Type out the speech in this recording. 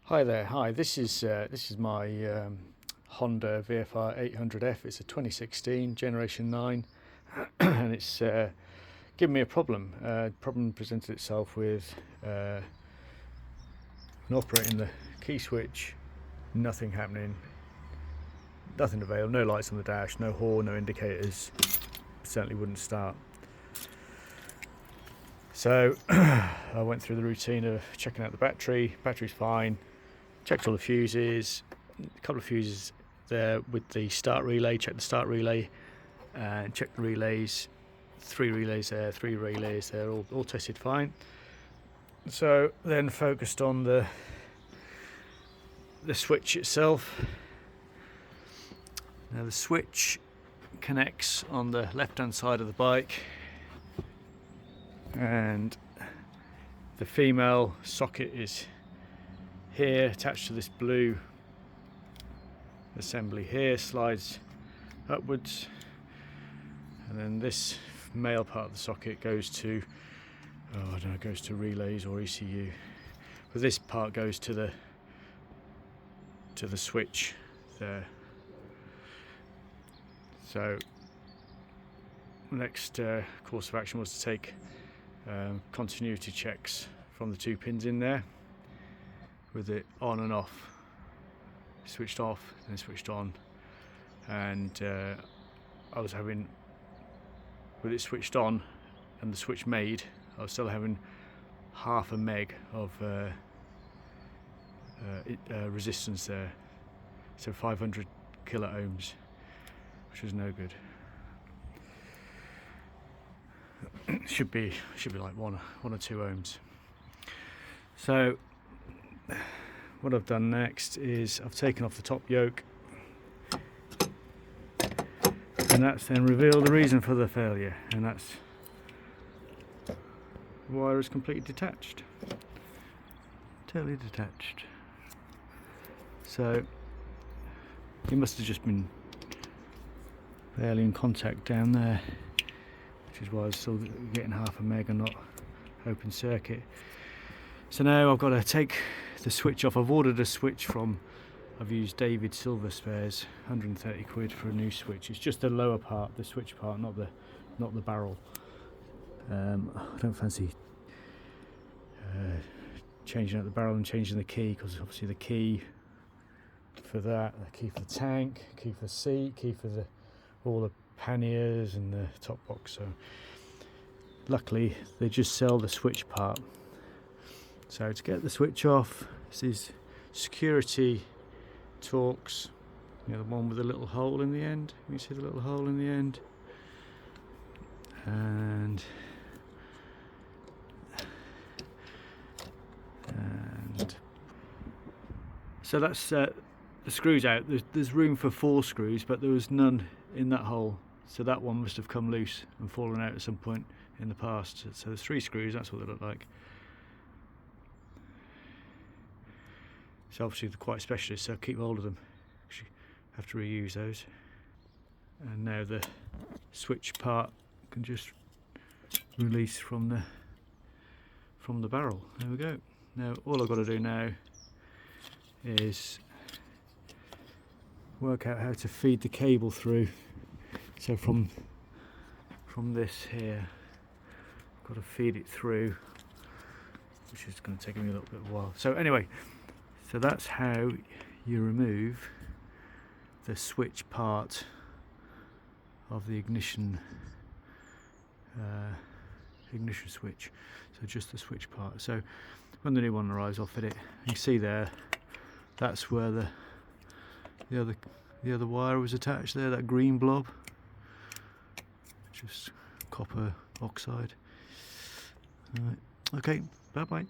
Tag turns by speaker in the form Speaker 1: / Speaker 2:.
Speaker 1: Hi there. Hi. This is my Honda VFR800F. It's a 2016 Generation 9, and it's given me a problem. Problem presented itself with operating the key switch, nothing happening, nothing available, no lights on the dash, no horn, no indicators. Certainly wouldn't start. So I went through the routine of checking out the battery. Battery's fine. Checked all the fuses, a couple of fuses there with the start relay, checked the start relay and checked the relays, 3 relays there, 3 relays there, all tested fine. So then focused on the switch itself. Now the switch connects on the left hand side of the bike, and the female socket is here attached to this blue assembly here, slides upwards, and then this male part of the socket goes to I don't know, goes to relays or ECU, but this part goes to the switch there. So the next course of action was to take continuity checks from the 2 pins in there, with it on and off, switched off then switched on, and I was having, with it switched on and the switch made, I was still having half a meg of resistance there, so 500 kilo ohms, which was no good. should be like 1 or 2 ohms. So what I've done next is I've taken off the top yoke, and that's then revealed the reason for the failure, and that's the wire is completely detached, totally detached. So it must have just been barely in contact down there, which is why I was still getting half a meg and not open circuit. So now I've got to take the switch off. I've ordered a switch from, I've used David Silver Spares, 130 quid for a new switch. It's just the lower part, the switch part, not the barrel. I don't fancy changing out the barrel and changing the key, because obviously the key for that, the key for the tank, key for the seat, key for all the panniers and the top box. So luckily they just sell the switch part. So to get the switch off, this is security Torx, the one with a little hole in the end. You can see the little hole in the end, and so that's the screws out. There's room for 4 screws, but there was none in that hole, so that one must have come loose and fallen out at some point in the past. So there's 3 screws, that's what they look like. So obviously they're quite specialist, so keep hold of them, because you have to reuse those. And now the switch part can just release from the barrel. There we go. Now all I've got to do now is work out how to feed the cable through. So from this here, I've got to feed it through, which is going to take me a little bit of a while. So anyway, so that's how you remove the switch part of the ignition switch. So just the switch part. So when the new one arrives, I'll fit it. You can see there, that's where the other wire was attached there, that green blob, just copper oxide. All right. Okay, bye bye.